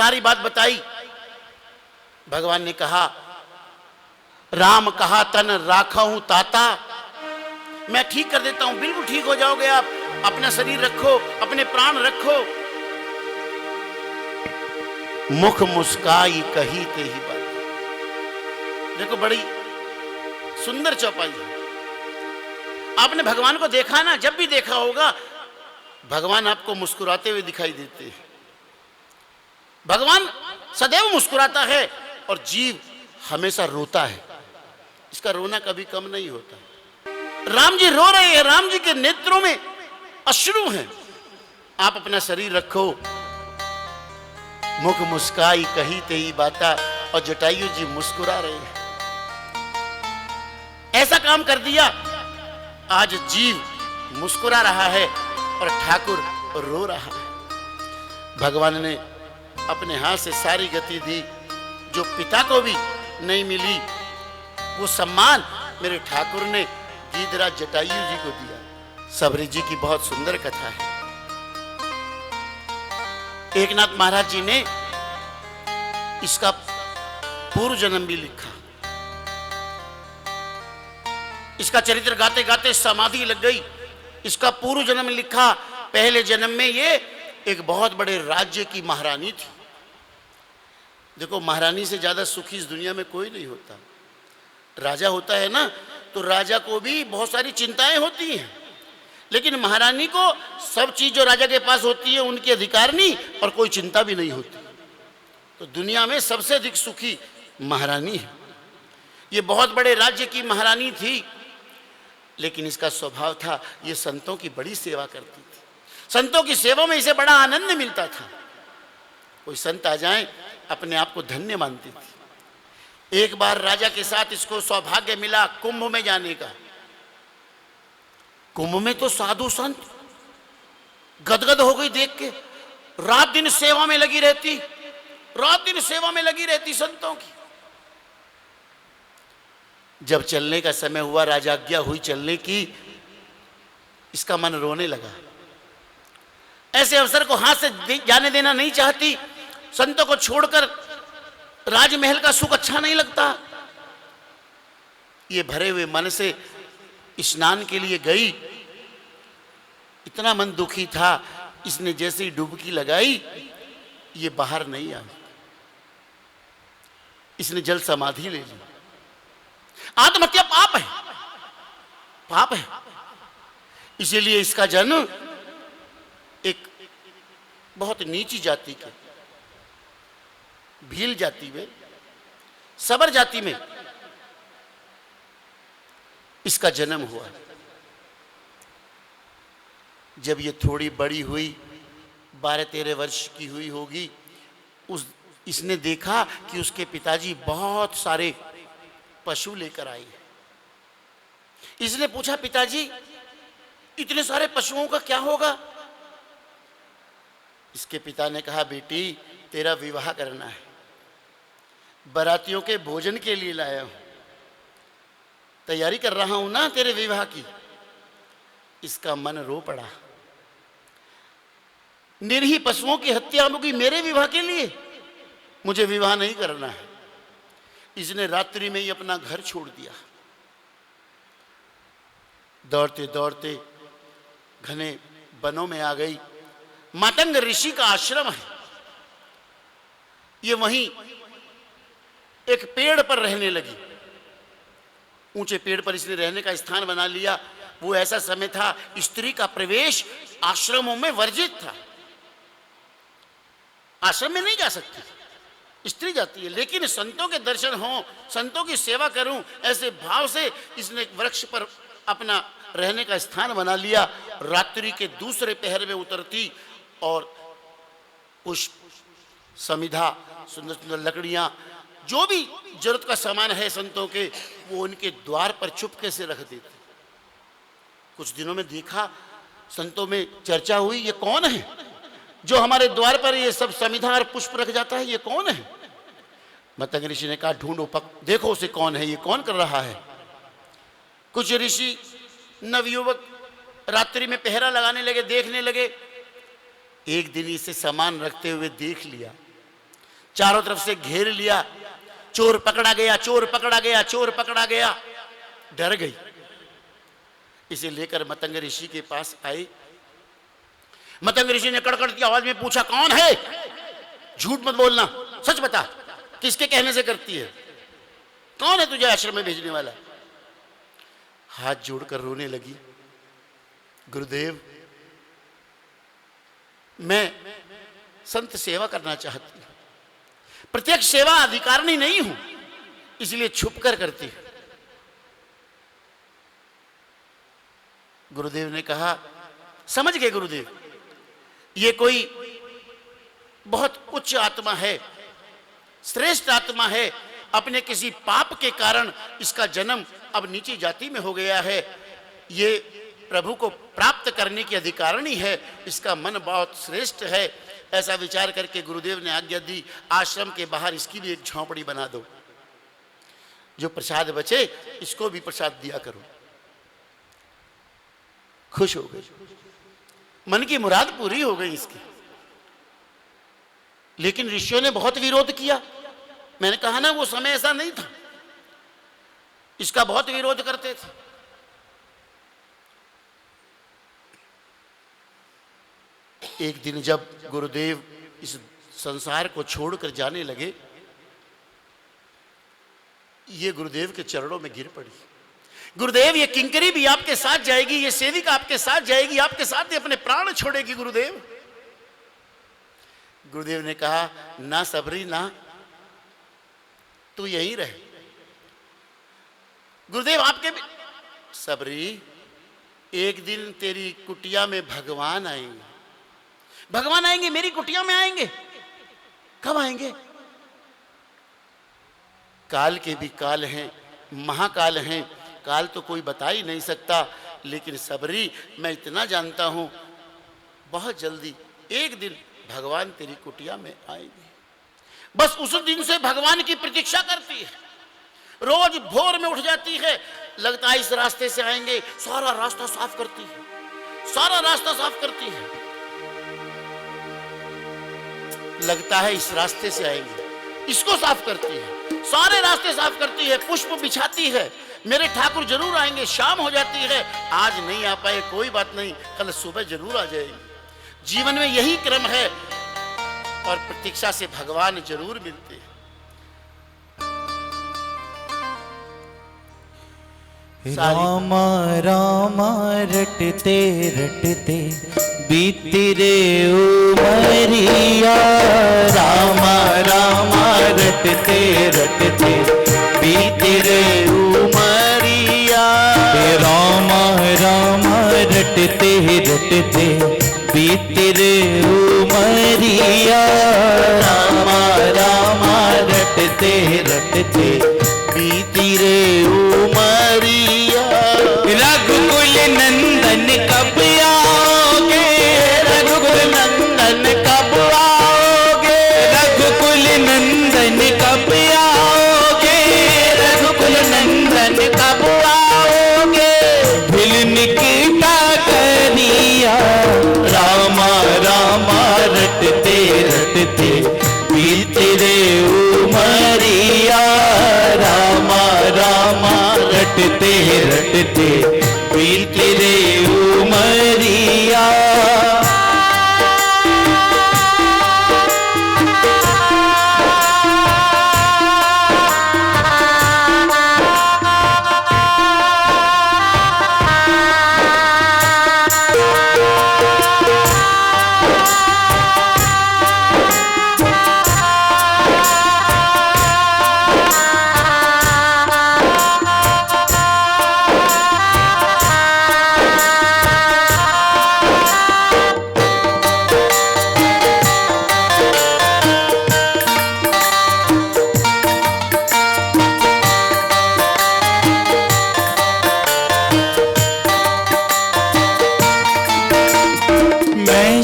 सारी बात बताई। भगवान ने कहा, राम कहा तन राखा हूं ताता, मैं ठीक कर देता हूं, बिल्कुल ठीक हो जाओगे आप, अपना शरीर रखो, अपने प्राण रखो। मुख मुस्काई कही ते ही बात। देखो बड़ी सुंदर चौपाई है। आपने भगवान को देखा ना, जब भी देखा होगा भगवान आपको मुस्कुराते हुए दिखाई देते हैं। भगवान सदैव मुस्कुराता है और जीव हमेशा रोता है। इसका रोना कभी कम नहीं होता। राम जी रो रहे हैं, राम जी के नेत्रों में अश्रु हैं। आप अपना शरीर रखो। मुख मुस्काई कही ते ही बाता, और जटायु जी मुस्कुरा रहे हैं। ऐसा काम कर दिया, आज जीव मुस्कुरा रहा है और ठाकुर रो रहा है। भगवान ने अपने हाथ से सारी गति दी, जो पिता को भी नहीं मिली वो सम्मान मेरे ठाकुर ने गीधराज जटायु जी को दिया। सबरी जी की बहुत सुंदर कथा है। एकनाथ महाराज जी ने इसका पूर्व जन्म भी लिखा। इसका चरित्र गाते गाते समाधि लग गई। इसका पूर्व जन्म लिखा। पहले जन्म में ये एक बहुत बड़े राज्य की महारानी थी। देखो, महारानी से ज्यादा सुखी इस दुनिया में कोई नहीं होता। राजा होता है ना, तो राजा को भी बहुत सारी चिंताएं होती हैं, लेकिन महारानी को सब चीज जो राजा के पास होती है उनके अधिकार नहीं और कोई चिंता भी नहीं होती। तो दुनिया में सबसे अधिक सुखी महारानी है। ये बहुत बड़े राज्य की महारानी थी, लेकिन इसका स्वभाव था ये संतों की बड़ी सेवा करती थी। संतों की सेवा में इसे बड़ा आनंद मिलता था। कोई संत आ जाए अपने आप को धन्य मानती थी। एक बार राजा के साथ इसको सौभाग्य मिला कुंभ में जाने का। कुंभ में तो साधु संत गदगद हो गई देख के। रात दिन सेवा में लगी रहती, रात दिन सेवा में लगी रहती संतों की। जब चलने का समय हुआ, राजाज्ञा हुई चलने की, इसका मन रोने लगा। ऐसे अवसर को हाथ से जाने देना नहीं चाहती। संतों को छोड़कर राजमहल का सुख अच्छा नहीं लगता। ये भरे हुए मन से स्नान के लिए गई। इतना मन दुखी था, इसने जैसे ही डुबकी लगाई ये बाहर नहीं आई। इसने जल समाधि ले ली। आत्महत्या पाप है, पाप है। इसीलिए इसका जन्म एक बहुत नीची जाति के, भील जाति में, सबर जाति में इसका जन्म हुआ। जब ये थोड़ी बड़ी हुई, 12-13 वर्ष की हुई होगी, इसने देखा कि उसके पिताजी बहुत सारे पशु लेकर आए। इसने पूछा, पिताजी इतने सारे पशुओं का क्या होगा? इसके पिता ने कहा, बेटी तेरा विवाह करना है, बारातियों के भोजन के लिए लाया हूं, तैयारी कर रहा हूं ना तेरे विवाह की। इसका मन रो पड़ा। निरीह पशुओं की हत्या होगी मेरे विवाह के लिए? मुझे विवाह नहीं करना है। इसने रात्रि में ही अपना घर छोड़ दिया। दौड़ते दौड़ते घने वनों में आ गई। मातंग ऋषि का आश्रम है। ये वहीं एक पेड़ पर रहने लगी। ऊंचे पेड़ पर इसने रहने का स्थान बना लिया। वो ऐसा समय था स्त्री का प्रवेश आश्रमों में वर्जित था। आश्रम में नहीं जा सकती, स्त्री जाती है। लेकिन संतों के दर्शन हों, संतों की सेवा करूं, ऐसे भाव से इसने वृक्ष पर अपना रहने का स्थान बना लिया। रात्रि के दूसरे पहर में उतरती और पुष्प, समिधा, सुंदर सुंदर लकड़ियां, जो भी जरूरत का सामान है संतों के, वो उनके द्वार पर चुपके से रख देते। कुछ दिनों में देखा, संतों में चर्चा हुई, ये कौन है जो हमारे द्वार पर ये सब समिधा और पुष्प रख जाता है? ये कौन है? मातंग ऋषि ने कहा, ढूंढो, देखो उसे कौन है, ये कौन कर रहा है। कुछ ऋषि नवयुवक रात्रि में पहरा लगाने लगे, देखने लगे। एक दिन इसे सामान रखते हुए देख लिया। चारों तरफ से घेर लिया, चोर पकड़ा गया, चोर पकड़ा गया, चोर पकड़ा गया। डर गई, इसे लेकर मतंग ऋषि के पास आई। मतंग ऋषि ने कड़कड़ती आवाज में पूछा, कौन है? झूठ मत बोलना, सच बता, किसके कहने से करती है? कौन है तुझे आश्रम में भेजने वाला? हाथ जोड़कर रोने लगी, गुरुदेव मैं संत सेवा करना चाहती हूं, प्रत्यक्ष सेवा अधिकारिणी नहीं हूं, इसलिए छुप कर करती हूं। गुरुदेव ने कहा, समझ गए गुरुदेव, ये कोई बहुत उच्च आत्मा है, श्रेष्ठ आत्मा है, अपने किसी पाप के कारण इसका जन्म अब नीची जाति में हो गया है, ये प्रभु को प्राप्त करने की अधिकारिणी है, इसका मन बहुत श्रेष्ठ है। ऐसा विचार करके गुरुदेव ने आज्ञा दी, आश्रम के बाहर इसकी भी एक झोंपड़ी बना दो, जो प्रसाद बचे इसको भी प्रसाद दिया करो। खुश हो गई, मन की मुराद पूरी हो गई इसकी। लेकिन ऋषियों ने बहुत विरोध किया। मैंने कहा ना, वो समय ऐसा नहीं था, इसका बहुत विरोध करते थे। एक दिन जब गुरुदेव इस संसार को छोड़कर जाने लगे, ये गुरुदेव के चरणों में गिर पड़ी। गुरुदेव, ये किंकरी भी आपके साथ जाएगी, ये सेविका आपके साथ जाएगी, आपके साथ ही अपने प्राण छोड़ेगी गुरुदेव। गुरुदेव ने कहा, ना सबरी ना, तू यहीं रहे। गुरुदेव आपके भी, सबरी एक दिन तेरी कुटिया में भगवान आएंगे, भगवान आएंगे, मेरी कुटिया में आएंगे। कब आएंगे? काल के भी काल हैं, महाकाल हैं, काल तो कोई बता ही नहीं सकता, लेकिन सबरी मैं इतना जानता हूं, बहुत जल्दी एक दिन भगवान तेरी कुटिया में आएंगे। बस उस दिन से भगवान की प्रतीक्षा करती है, रोज भोर में उठ जाती है, लगता है इस रास्ते से आएंगे, सारा रास्ता साफ करती है, सारा रास्ता साफ करती है, लगता है इस रास्ते से आएंगे, इसको साफ करती है, सारे रास्ते साफ करती है, पुष्प बिछाती है, मेरे ठाकुर जरूर आएंगे। शाम हो जाती है, आज नहीं आ पाए कोई बात नहीं, कल सुबह जरूर आ जाएंगे। जीवन में यही क्रम है, और प्रतीक्षा से भगवान जरूर मिलते हैं। रामा रामा रटते रटते बीती रे उमरिया, रामा रामा रटते रटते बीती रे उमरिया, रामा रामा रटते रटते बीती रे उमरिया, रामा रामा रटते रटते बीती रे उमरिया। रघुकुल नंदन कब आओगे, रघुकुल नंदन कब आओगे, रघुकुल नंदन कब आओगे, रघुकुल नंदन कब आओगे, भिलन की टाकरिया, रामा रामा रटते रटते बीते रे उमरिया, रामा रामा रटते रटते बीते रे उमरिया।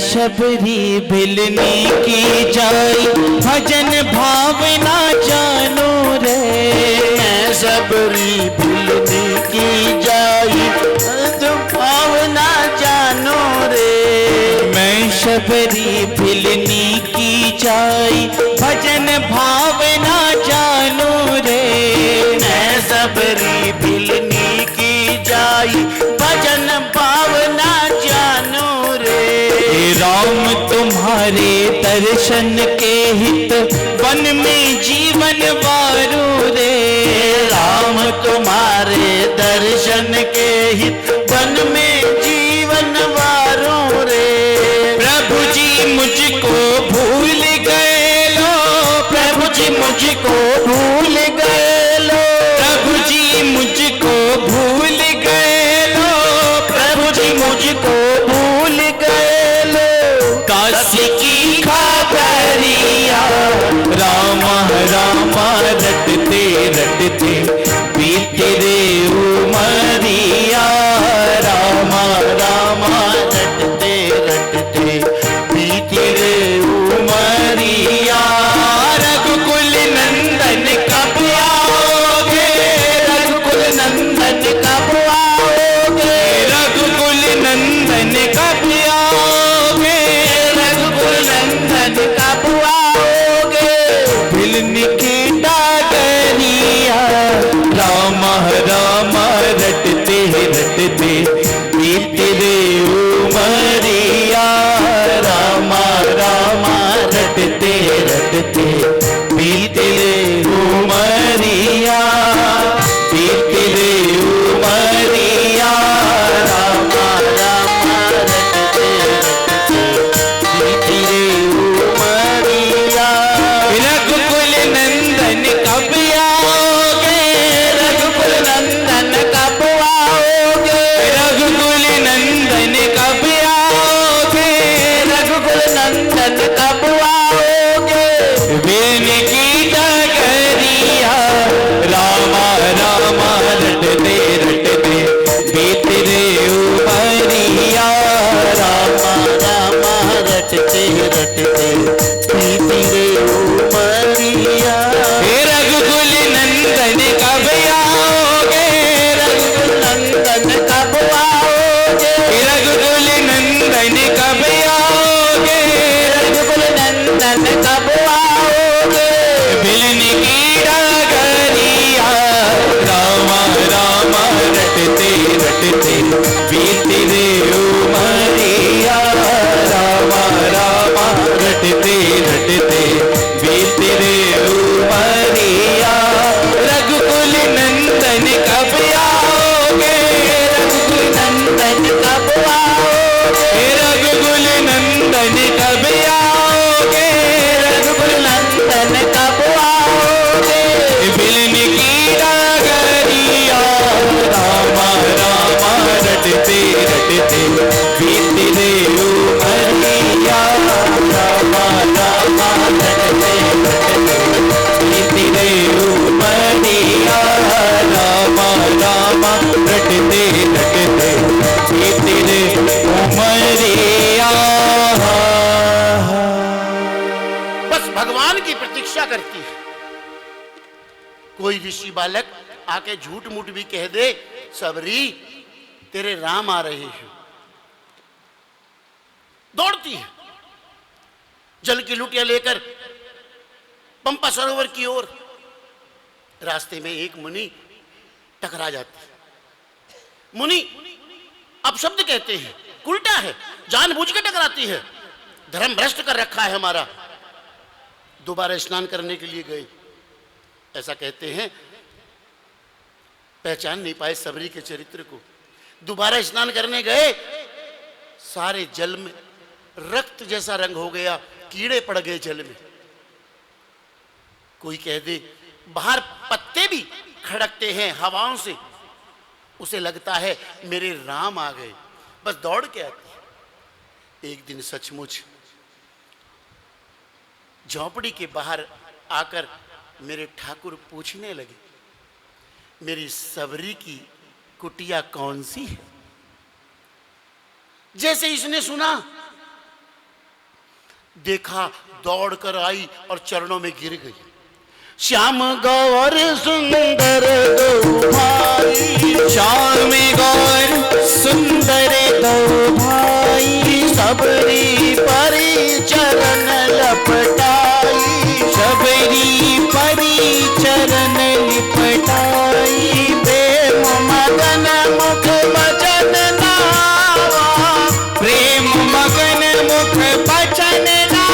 शबरी भिलनी की जाई, भजन भावना जानो रे, मैं शबरी भिलनी की जाई, भजन भावना जानो रे, मैं शबरी भिलनी की जाई, भजन तुम्हारे दर्शन के हित वन में जीवन वारू रे। राम तुम्हारे दर्शन के हित वन में जीवन वारू रे। प्रभु जी मुझको भूल गए लो, प्रभु जी मुझको भूल गए लो, प्रभु जी मुझको भूल गए लो, प्रभु जी मुझको भूल गए लो। काशी की खाकरिया राम राम रटते रटते बीते रे उमरिया। राम राम रटते रटते बीते रे उमरिया। रघुकुल नंदन कब आओगे, रघुकुल नंदन कब आओगे, रघुकुल नंदन कब आओगे, रघुकुल नंदन कब आओगे। भिलनी की डागरिया राम राम रटते रटते बीते रे उमरिया। राम राम रटते रटते बीते रे उमरिया, बीते रे उमरिया। राम राम रटते रटते बीते रे उमरिया। रघुकुल नंदन कब आओगे, रघुकुल नंदन कब आओगे, रघुकुल नंदन कब आओगे, रघुकुल नंदन कब आओगे। बेन की डगरिया राम राम रटते रटते बीते रे उमरिया। राम राम रटते रटते बीते रे उमरिया। रघुकुल नंदन कब आओगे, रघुकुल नंदन कब आओगे, रघुकुल नंदन कब आओगे, रघुकुल नंदन कब आओगे। भिलनी की डगरिया राम राम रटते रटते बीते रे उमरिया। राम राम रटते रटते बीते रे उमरिया। रघुकुल नंदन कब आओगे, रघुकुल नंदन कब आओगे, रघुकुल नंदन कब आओगे, रघुकुल नंदन कब आओगे। भिलनी की डगरिया राम राम रटते रटते बीते रे उमरिया। राम राम रटते रटते बीते रे उमरिया। राम राम रटते रटते बीते रे उमरिया। बस भगवान की प्रतीक्षा करती है। कोई ऋषि बालक आके झूठ मूठ भी कह दे, सबरी तेरे राम आ रहे हैं, दौड़ती है जल की लुटिया लेकर पंपा सरोवर की ओर। रास्ते में एक मुनि टकरा जाते हैं। मुनि अब शब्द कहते हैं, उल्टा है, जानबूझ के टकराती है, धर्म भ्रष्ट कर रखा है हमारा। दोबारा स्नान करने के लिए गए, ऐसा कहते हैं पहचान नहीं पाए सबरी के चरित्र को। दोबारा स्नान करने गए, सारे जल में रक्त जैसा रंग हो गया, कीड़े पड़ गए जल में। कोई कह दे बाहर पत्ते भी खड़कते हैं हवाओं से, उसे लगता है मेरे राम आ गए, बस दौड़ के आती है। एक दिन सचमुच झोंपड़ी के बाहर आकर मेरे ठाकुर पूछने लगे, मेरी सबरी की कुटिया कौन सी है? जैसे इसने सुना, देखा, दौड़कर आई और चरणों में गिर गई। श्याम गौर सुंदर दो भाई, श्याम गौर सुंदर दो भाई, सबरी परी चरण लपटाई, सबरी परी चरण लिपटाई, प्रेम मगन मुख बचन नावा, प्रेम मगन मुख बचन नावा,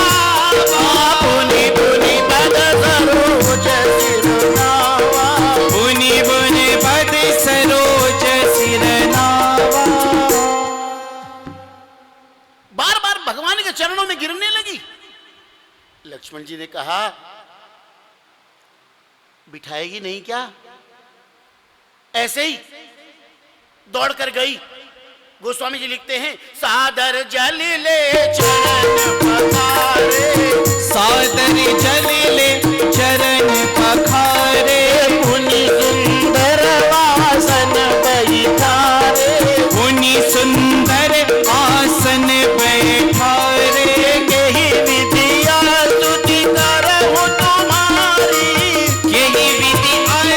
कहा, बिठाएगी नहीं क्या? ऐसे ही दौड़ कर गई। गोस्वामी जी लिखते हैं, सादर जल ले चरण पखारे, सादर जल ले चरण पखारे, मुनि सुंदर आसन बैठारे, मुनि सुंदर आसन बैठारे, यही विधिया स्तुति करहु तुम्हारी, यही विधि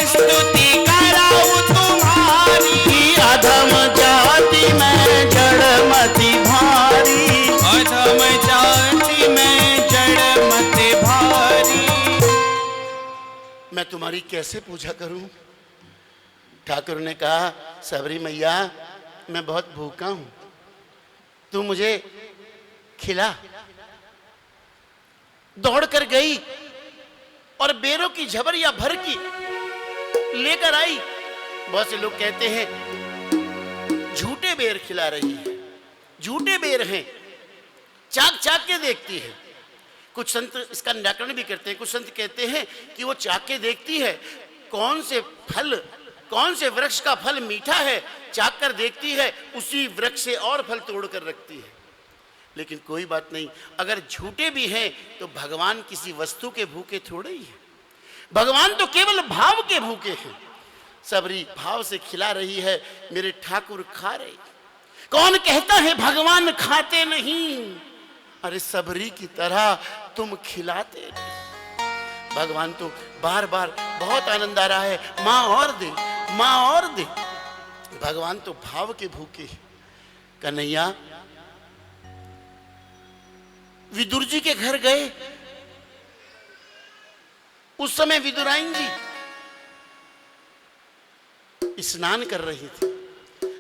स्तुति कराऊं तुम्हारी, अधम जाति में जड़मति भारी, अधम जाति में जड़मति भारी। मैं तुम्हारी कैसे पूजा करूं? ठाकुर ने कहा, सबरी मैया मैं बहुत भूखा हूं, तू मुझे खिला। दौड़ कर गई और बेरों की झबरिया भर की लेकर आई। बहुत से लोग कहते हैं झूठे बेर खिला रही है, झूठे बेर हैं, चाक चाक के देखती है। कुछ संत इसका निराकरण भी करते हैं। कुछ संत कहते हैं कि वो चाक के देखती है, कौन से फल, कौन से वृक्ष का फल मीठा है, चाक कर देखती है, उसी वृक्ष से और फल तोड़ कर रखती है। लेकिन कोई बात नहीं, अगर झूठे भी हैं तो भगवान किसी वस्तु के भूखे थोड़े ही है, भगवान तो केवल भाव के भूखे हैं। सबरी भाव से खिला रही है, मेरे ठाकुर खा रहे। कौन कहता है भगवान खाते नहीं? अरे सबरी की तरह तुम खिलाते नहीं। भगवान तो बार बार बहुत आनंद आ रहा है, माँ और दे, माँ और दे। भगवान तो भाव के भूखे हैं। कन्हैया विदुर जी के घर गए, उस समय विदुराइन जी स्नान कर रही थी।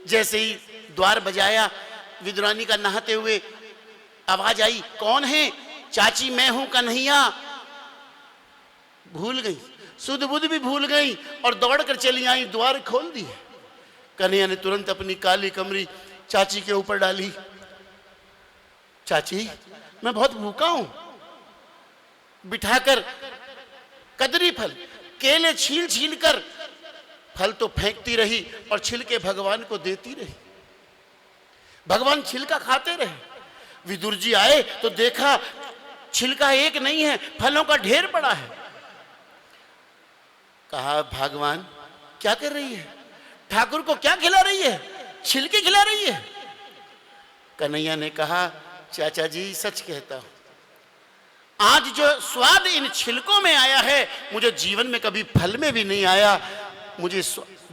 जैसे ही द्वार बजाया, विदुरानी का नहाते हुए आवाज आई, कौन है? चाची मैं हूं कन्हैया। भूल गई, सुध बुध भी भूल गई और दौड़ कर चली आई, द्वार खोल दी। कन्हैया ने तुरंत अपनी काली कमरी चाची के ऊपर डाली। चाची मैं बहुत भूखा हूं। बिठाकर कदरी फल, केले छील छील कर फल तो फेंकती रही और छिलके भगवान को देती रही। भगवान छिलका खाते रहे। विदुर जी आए तो देखा छिलका एक नहीं है, फलों का ढेर पड़ा है। कहा, भगवान क्या कर रही है? ठाकुर को क्या खिला रही है? छिलके खिला रही है। कन्हैया ने कहा, चाचा जी सच कहता हूं, आज जो स्वाद इन छिलकों में आया है, मुझे जीवन में कभी फल में भी नहीं आया। मुझे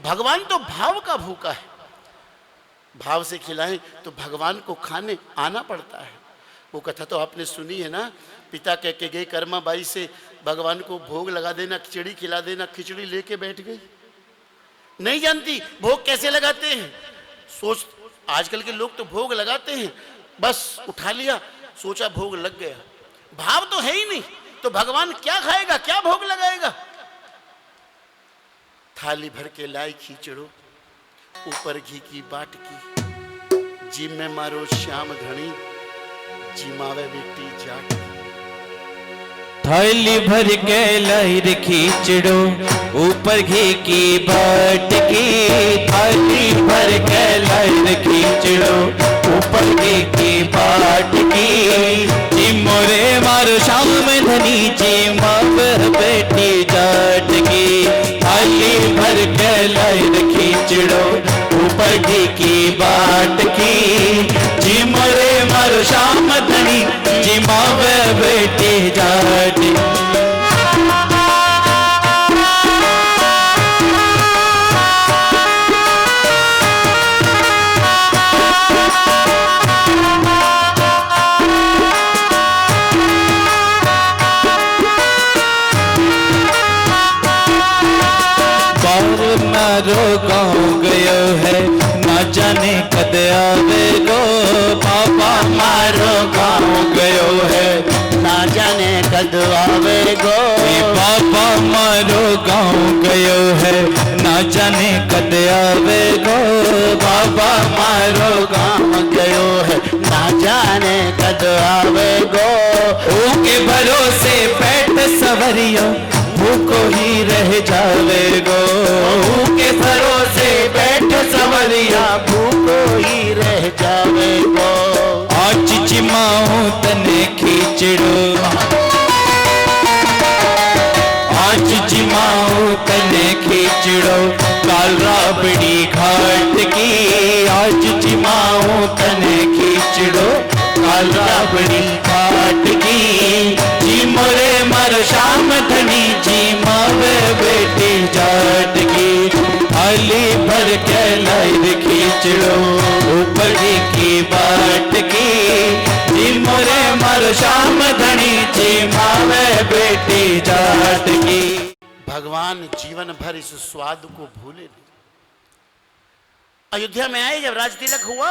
भगवान तो भाव का भूखा है, भाव से खिलाएं तो भगवान को खाने आना पड़ता है। वो कथा तो आपने सुनी है ना, पिता कह के गए कर्मा बाई से, भगवान को भोग लगा देना, खिचड़ी खिला देना। खिचड़ी लेके बैठ गई, नहीं जानती भोग कैसे लगाते हैं। सोच आजकल के लोग तो भोग लगाते हैं, बस उठा लिया, सोचा भोग लग गया। भाव तो है ही नहीं, तो भगवान क्या खाएगा, क्या भोग लगाएगा? थाली भर के लाई खींचड़ो, ऊपर घी की बाट की, जी में मारो श्याम घनी, जिमावे बेटी जाट। थाली भर के लहर खींचड़ो, ऊपर घी की बाट की। थाली भर के लहर खींचड़ो, ऊपर घी की बाट की। जिमोरे मारो श्याम धनी, जिमावे बेटी जाट की। थाली भर के लहर खींचड़ो, ऊपर घी की बाट की। जिमोरे मारो श्याम धनी, जिमावे बेटी जाट। मारो गाँव गयो है, ना जाने कद आवेगो। बाबा मारो गाँव गयो है, ना जाने कद आवेगो। बाबा मारो गाँव गयो है, ना जाने कद आवेगो। बाबा मारो गाँव गयो है, ना जाने जाने कद आवे गो। ऊके भरोसे बैठ सवरिया भूखो ही रह जावे गो। ऊके भरोसे बैठ सवरिया भूखो ही रह जावे गो। आज जिमाऊं तने खींचड़ो, आज जिमाऊं तने खींचड़ो काल राबड़ी घाट की। आज जिमाऊं तने खींचड़ो काल राबड़ी घाट की। जी मोरे मर शाम धनी जी मावे बेटी जाट की। थाली भर के लाई खींचड़ो ऊपर की बाट की। जी मोरे मर शाम धनी जी मावे बेटी जाट की। भगवान जीवन भर इस स्वाद को भूले नहीं। अयोध्या में आए, जब राज तिलक हुआ,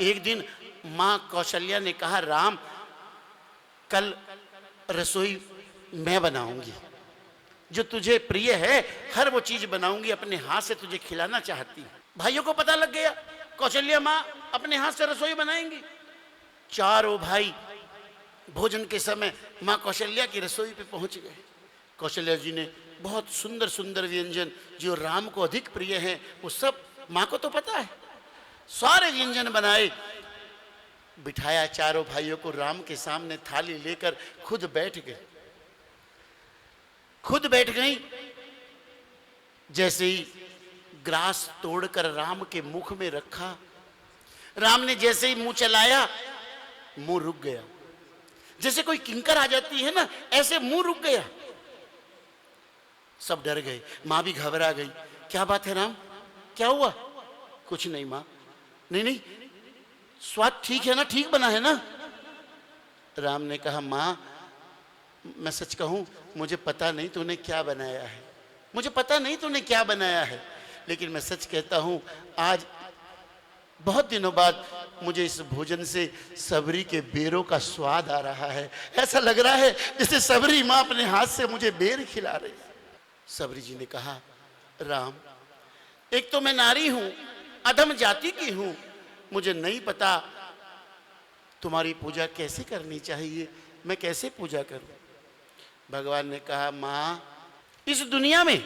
एक दिन मां कौशल्या ने कहा, राम कल रसोई मैं बनाऊंगी, जो तुझे प्रिय है हर वो चीज बनाऊंगी, अपने हाथ से तुझे खिलाना चाहती हूं। भाइयों को पता लग गया कौशल्या मां अपने हाथ से रसोई बनाएंगी। चारों भाई भोजन के समय मां कौशल्या की रसोई पे पहुंच गए। कौशल्या जी ने बहुत सुंदर सुंदर व्यंजन जो राम को अधिक प्रिय हैं, वो सब मां को तो पता है, सारे व्यंजन बनाए, बिठाया चारों भाइयों को राम के सामने, थाली लेकर खुद बैठ गए। खुद बैठ गई। जैसे ही ग्रास तोड़कर राम के मुख में रखा, राम ने जैसे ही मुंह चलाया, मुंह रुक गया। जैसे कोई किंकर आ जाती है ना, ऐसे मुंह रुक गया। सब डर गए, मां भी घबरा गई। क्या बात है राम, क्या हुआ? कुछ नहीं मां। नहीं नहीं, स्वाद ठीक है ना, ठीक बना है ना? राम ने कहा, मां मैं सच कहूं, मुझे पता नहीं तूने क्या बनाया है, मुझे पता नहीं तूने क्या बनाया है, लेकिन मैं सच कहता हूं, आज बहुत दिनों बाद मुझे इस भोजन से सबरी के बेरों का स्वाद आ रहा है। ऐसा लग रहा है जैसे सबरी मां अपने हाथ से मुझे बेर खिला रही है। सबरी जी ने कहा, राम एक तो मैं नारी हूं, अधम जाति की हूं, मुझे नहीं पता तुम्हारी पूजा कैसे करनी चाहिए, मैं कैसे पूजा करूं? भगवान ने कहा, मां इस दुनिया में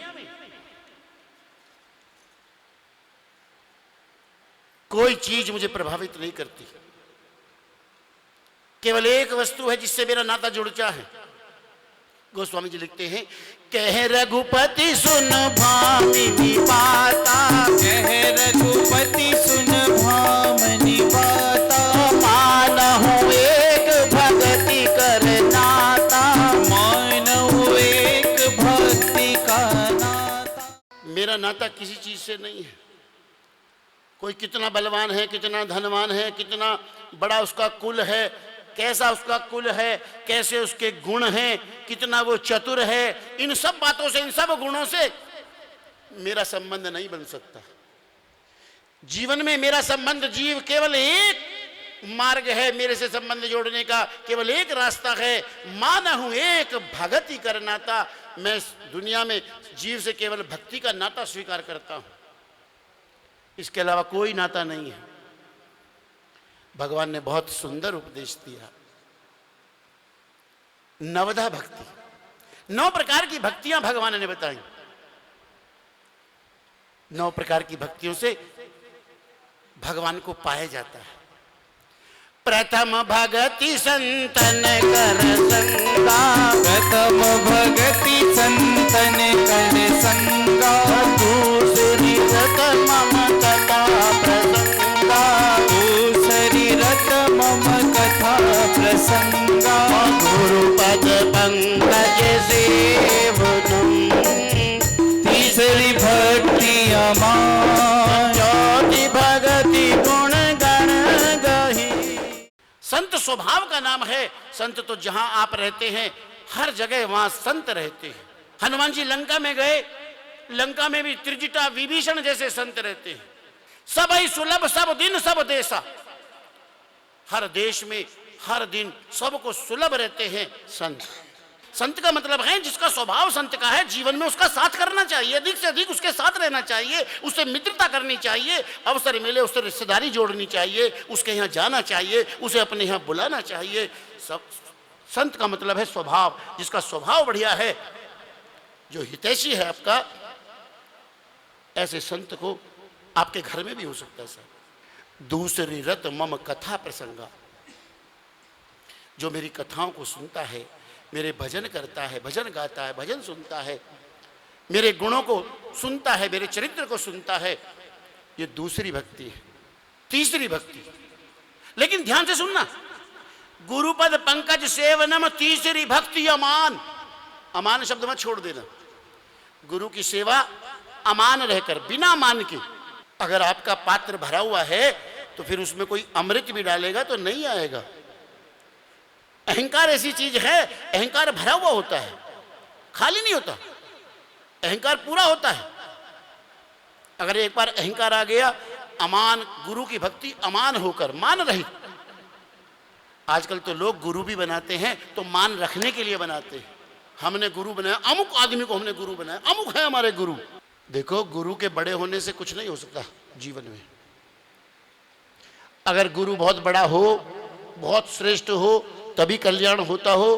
कोई चीज मुझे प्रभावित नहीं करती, केवल एक वस्तु है जिससे मेरा नाता जुड़ता है। गोस्वामी जी लिखते हैं, कह रघुपति सुन भामिनी बाता, कह रघुपति सुन भामिनी बाता, मानहु एक भगति कर नाता, मानहु एक भक्ति का नाता। मेरा नाता किसी चीज से नहीं है। कोई कितना बलवान है, कितना धनवान है, कितना बड़ा उसका कुल है, कैसा उसका कुल है, कैसे उसके गुण हैं, कितना वो चतुर है, इन सब बातों से, इन सब गुणों से मेरा संबंध नहीं बन सकता। जीवन में मेरा संबंध, जीव केवल एक मार्ग है मेरे से संबंध जोड़ने का, केवल एक रास्ता है, मानहु एक भगति कर नाता। मैं इस दुनिया में जीव से केवल भक्ति का नाता स्वीकार करता हूं, इसके अलावा कोई नाता नहीं है। भगवान ने बहुत सुंदर उपदेश दिया। नवधा भक्ति, 9 प्रकार की भक्तियां भगवान ने बताई। 9 प्रकार की भक्तियों से भगवान को पाया जाता है। प्रथम भगति संतन कर संगा, प्रथम भगति संतन कर संगा, दूसरी रत मम कथा प्रसंगा, दूसरी रत मम कथा प्रसंगा, गुरुपद पंकज सेवनम, तीसरी भक्ति अमान, चौथी भगति गुण गण गही। संत स्वभाव का नाम है। संत तो जहां आप रहते हैं हर जगह वहां संत रहते हैं। हनुमान जी लंका में गए, लंका में भी त्रिजटा विभीषण जैसे संत रहते हैं। सब ही सुलभ सब दिन सब देशा, हर देश में हर दिन सबको सुलभ रहते हैं संत। संत का मतलब है जिसका स्वभाव संत का है, जीवन में उसका साथ करना चाहिए, अधिक से अधिक उसके साथ रहना चाहिए, उससे मित्रता करनी चाहिए, अवसर मिले उससे रिश्तेदारी जोड़नी चाहिए, उसके यहाँ जाना चाहिए, उसे अपने यहाँ बुलाना चाहिए। सब संत का मतलब है स्वभाव, जिसका स्वभाव बढ़िया है, जो हितैषी है आपका, ऐसे संत को आपके घर में भी हो सकता है। सर दूसरी रत मम कथा प्रसंगा, जो मेरी कथाओं को सुनता है, मेरे भजन करता है, भजन गाता है, भजन सुनता है, मेरे गुणों को सुनता है, मेरे चरित्र को सुनता है, ये दूसरी भक्ति है। तीसरी भक्ति, लेकिन ध्यान से सुनना, गुरुपद पंकज सेवनम तीसरी भक्ति अमान। अमान शब्द मत छोड़ देना। गुरु की सेवा अमान रहकर, बिना मान के। अगर आपका पात्र भरा हुआ है तो फिर उसमें कोई अमृत भी डालेगा तो नहीं आएगा। अहंकार ऐसी चीज है, अहंकार भरा हुआ होता है, खाली नहीं होता, अहंकार पूरा होता है। अगर एक बार अहंकार आ गया, अमान, गुरु की भक्ति अमान होकर, मान रहित। आजकल तो लोग गुरु भी बनाते हैं तो मान रखने के लिए बनाते हैं। हमने गुरु बनाया, अमुक आदमी को हमने गुरु बनाया, अमुक है हमारे गुरु। देखो, गुरु के बड़े होने से कुछ नहीं हो सकता जीवन में। अगर गुरु बहुत बड़ा हो, बहुत श्रेष्ठ हो, तभी कल्याण होता हो,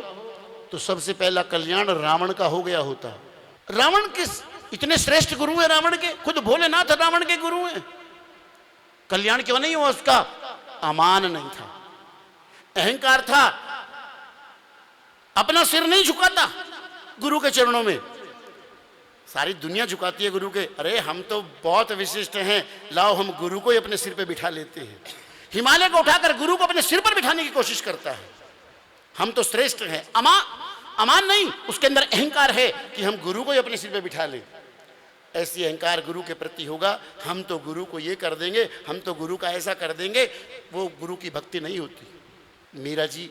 तो सबसे पहला कल्याण रावण का हो गया होता। रावण किस इतने श्रेष्ठ गुरु है रावण के, खुद भोलेनाथ रावण के गुरु हैं। कल्याण क्यों नहीं हुआ उसका? अमान नहीं था, अहंकार था, अपना सिर नहीं झुकाता गुरु के चरणों में। सारी दुनिया झुकाती है गुरु के, अरे हम तो बहुत विशिष्ट हैं, लाओ हम गुरु को ही अपने सिर पे बिठा लेते हैं। हिमालय को उठाकर गुरु को अपने सिर पर बिठाने की कोशिश करता है। हम तो श्रेष्ठ हैं। अमान नहीं, उसके अंदर अहंकार है कि हम गुरु को ही अपने सिर पे बिठा लें। ऐसी अहंकार गुरु के प्रति होगा, हम तो गुरु को ये कर देंगे, हम तो गुरु का ऐसा कर देंगे, वो गुरु की भक्ति नहीं होती। मीरा जी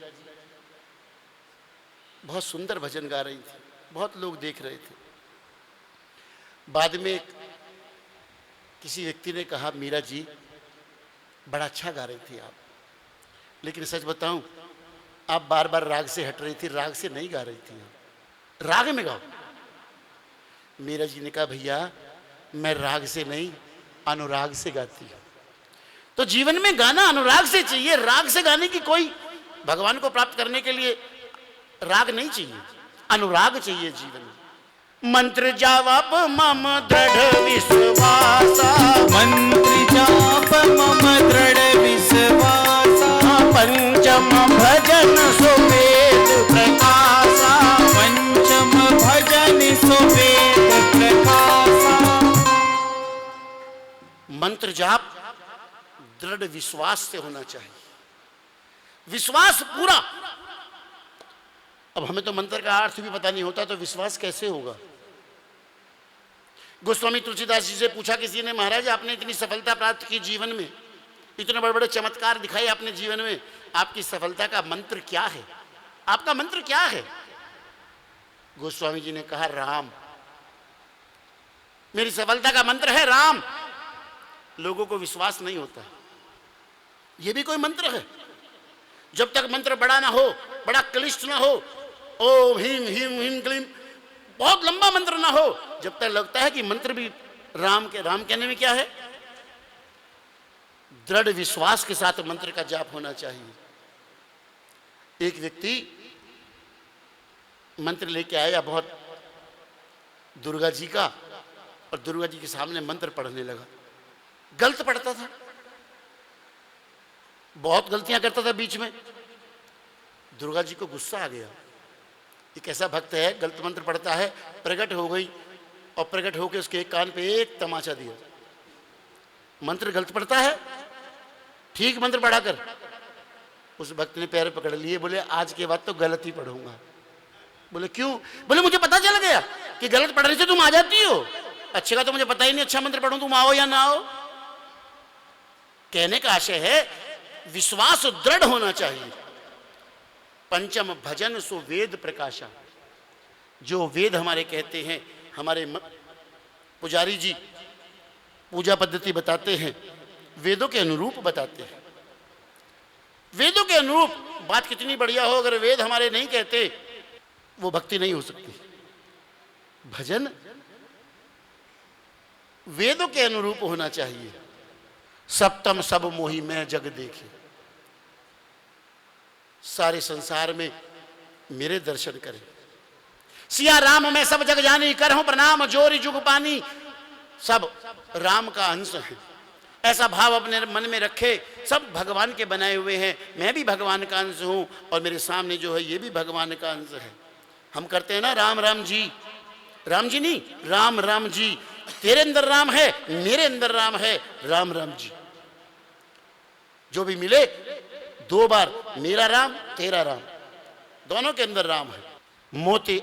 बहुत सुंदर भजन गा रही थी, बहुत लोग देख रहे थे। बाद में किसी व्यक्ति ने कहा, मीरा जी बड़ा अच्छा गा रही थी आप, लेकिन सच बताऊं आप बार बार राग से हट रही थी, राग से नहीं गा रही थी, राग में गाओ। मीरा जी ने कहा, भैया मैं राग से नहीं, अनुराग से गाती हूं। तो जीवन में गाना अनुराग से चाहिए, राग से गाने की कोई, भगवान को प्राप्त करने के लिए राग नहीं चाहिए, अनुराग चाहिए जीवन में। मंत्र जाप मम दृढ़ विश्वासा, मंत्र जाप मम दृढ़ विश्वासा, पंचम भजन सुवेद प्रकाशा, पंचम भजन सुवेद प्रकाशा। मंत्र जाप दृढ़ विश्वास से होना चाहिए, विश्वास पूरा। अब हमें तो मंत्र का अर्थ भी पता नहीं होता, तो विश्वास कैसे होगा? गोस्वामी तुलसीदास जी से पूछा किसी ने, महाराज आपने इतनी सफलता प्राप्त की जीवन में, इतने बड़े बड़े चमत्कार दिखाए आपने जीवन में, आपकी सफलता का मंत्र क्या है? आपका मंत्र क्या है? गोस्वामी जी ने कहा, राम। मेरी सफलता का मंत्र है राम। लोगों को विश्वास नहीं होता, यह भी कोई मंत्र है? जब तक मंत्र बड़ा ना हो, बड़ा क्लिष्ट ना हो, ओम ह्रीम ह्रीम ह्रीम क्लीम, बहुत लंबा मंत्र ना हो, जब तक लगता है कि मंत्र भी राम के, राम कहने में क्या है? दृढ़ विश्वास के साथ मंत्र का जाप होना चाहिए। एक व्यक्ति मंत्र लेके आया बहुत दुर्गा जी का, और दुर्गा जी के सामने मंत्र पढ़ने लगा। गलत पढ़ता था, बहुत गलतियां करता था बीच में। दुर्गा जी को गुस्सा आ गया, ये कैसा भक्त है, गलत मंत्र पढ़ता है। प्रकट हो गई, और प्रकट होकर उसके एक कान पे एक तमाचा दिया। मंत्र गलत पढ़ता है, ठीक मंत्र पढ़ाकर। उस भक्त ने पैर पकड़ लिए, बोले आज के बाद तो गलत ही पढ़ूंगा। बोले क्यों? बोले मुझे पता चल गया कि गलत पढ़ने से तुम आ जाती हो, अच्छे का तो मुझे पता ही नहीं, अच्छा मंत्र पढ़ूं तुम आओ या ना आओ। कहने का आशय है विश्वास दृढ़ होना चाहिए। पंचम भजन सो वेद प्रकाशा, जो वेद हमारे कहते हैं, हमारे पुजारी जी पूजा पद्धति बताते हैं, वेदों के अनुरूप बताते हैं। वेदों के अनुरूप बात कितनी बढ़िया हो, अगर वेद हमारे नहीं कहते वो भक्ति नहीं हो सकती। भजन वेदों के अनुरूप होना चाहिए। सप्तम सब मोहि मैं जग देखे, सारे संसार में मेरे दर्शन करें। सिया राम मैं सब जग जानी, करहूं प्रणाम जोरी जुग पानी। सब राम का अंश है, ऐसा भाव अपने मन में रखे। सब भगवान के बनाए हुए हैं, मैं भी भगवान का अंश हूं और मेरे सामने जो है ये भी भगवान का अंश है। हम करते हैं ना राम राम जी, राम जी नहीं, राम राम जी। तेरे अंदर राम है, मेरे अंदर राम है, राम राम जी। जो भी मिले दो बार, मेरा राम तेरा राम, दोनों के अंदर राम है। मोते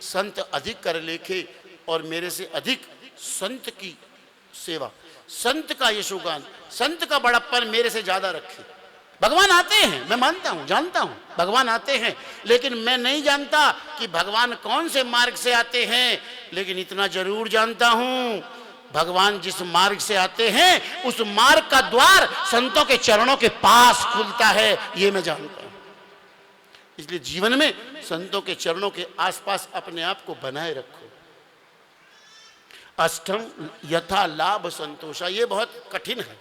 संत अधिक कर लेखे, और मेरे से अधिक संत की सेवा, संत का यशोगान, संत का बड़प्पन मेरे से ज्यादा रखे। भगवान आते हैं, मैं मानता हूं, जानता हूं भगवान आते हैं, लेकिन मैं नहीं जानता कि भगवान कौन से मार्ग से आते हैं। लेकिन इतना जरूर जानता हूं, भगवान जिस मार्ग से आते हैं उस मार्ग का द्वार संतों के चरणों के पास खुलता है, ये मैं जानता हूं। इसलिए जीवन में संतों के चरणों के आसपास अपने आप को बनाए रखो। अष्टम यथा लाभ संतोषा, ये बहुत कठिन है।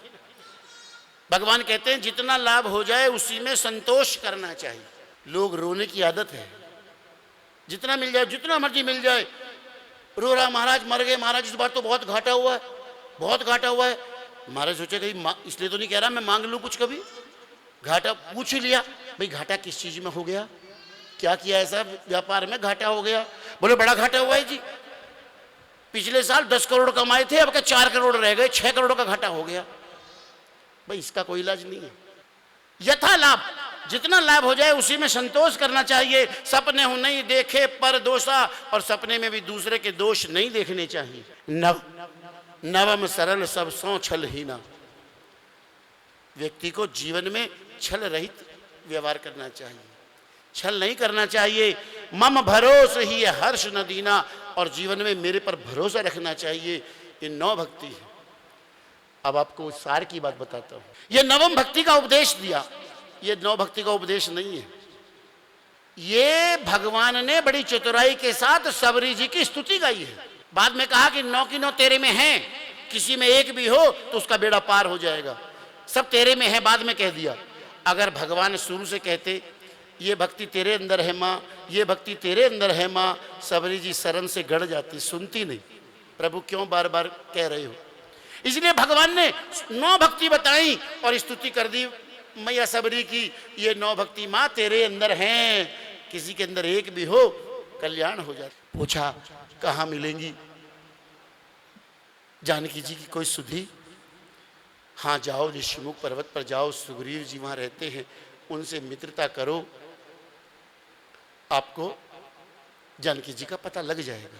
भगवान कहते हैं जितना लाभ हो जाए उसी में संतोष करना चाहिए। लोग रोने की आदत है, जितना मिल जाए, जितना मर्जी मिल जाए, रो रहा महाराज मर गए, महाराज इस बार तो बहुत घाटा हुआ है, बहुत घाटा हुआ है। महाराज सोचे कहीं इसलिए तो नहीं कह रहा मैं मांग लूं कुछ, कभी घाटा पूछ ही लिया, भाई घाटा किस चीज में हो गया, क्या किया ऐसा व्यापार में घाटा हो गया। बोले बड़ा घाटा हुआ है जी, पिछले साल 10 करोड़ कमाए थे, अब क्या 4 करोड़ रह गए, 6 करोड़ का घाटा हो गया। भाई इसका कोई इलाज नहीं है। यथा लाभ, जितना लाभ हो जाए उसी में संतोष करना चाहिए। सपने हो नहीं देखे पर दोषा, और सपने में भी दूसरे के दोष नहीं देखने चाहिए। नवम सरल सब सौ छल हीना, व्यक्ति को जीवन में छल रहित व्यवहार करना चाहिए, छल नहीं करना चाहिए। मम भरोस ही है हर्ष न दीना, और जीवन में मेरे पर भरोसा रखना चाहिए। ये 9 भक्ति है। अब आपको सार की बात बताता हूं। ये नवम भक्ति का उपदेश दिया, ये 9 भक्ति का उपदेश नहीं है। ये भगवान ने बड़ी चतुराई के साथ सबरी जी की स्तुति गाई है। बाद में कहा कि 9 की 9 तेरे में हैं, किसी में एक भी हो तो उसका बेड़ा पार हो जाएगा, सब तेरे में है, बाद में कह दिया। अगर भगवान शुरू से कहते ये भक्ति तेरे अंदर है माँ, ये भक्ति तेरे अंदर है माँ, सबरी जी शरण से गड़ जाती, सुनती नहीं। प्रभु क्यों बार बार कह रहे हो? इसलिए भगवान ने 9 भक्ति बताई और स्तुति कर दी मैया सबरी की। ये 9 भक्ति माँ तेरे अंदर हैं, किसी के अंदर एक भी हो कल्याण हो जाए। पूछा कहाँ मिलेंगी? जानकी जी की कोई सुधी? हाँ जाओ, ऋषिमुख पर्वत पर जाओ, सुग्रीव जी वहां रहते हैं, उनसे मित्रता करो, आपको जानकी जी का पता लग जाएगा।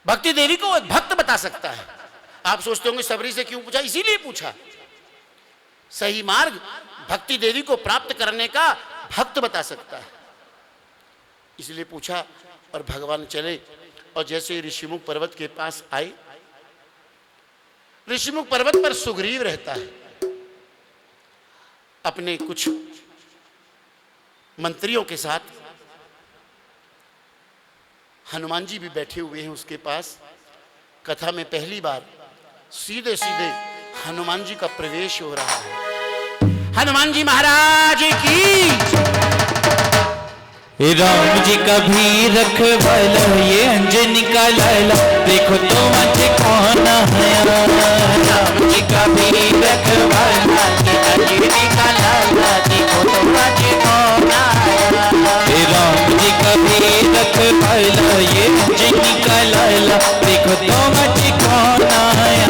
भक्ति देवी को भक्त बता सकता है। आप सोचते होंगे सबरी से क्यों पूछा? इसीलिए पूछा, सही मार्ग भक्ति देवी को प्राप्त करने का भक्त बता सकता है, इसलिए पूछा। और भगवान चले और जैसे ऋषिमुख पर्वत के पास आए, ऋषिमुख पर्वत पर सुग्रीव रहता है, अपने कुछ मंत्रियों के साथ। हनुमान जी भी बैठे हुए हैं उसके पास। कथा में पहली बार सीधे सीधे हनुमान जी का प्रवेश हो रहा है। हनुमान जी महाराज की। राम जी का भी रखवाला ये अंजनी का लाला, देखो तो मुझे कौन आया। राम जी का भी रखवाला ये अंजनी का लाला, देखो तो मुझे कौन आया। राम जी का भी रखवाला ये अंजनी का लाला, देखो तो मुझे कौन आया।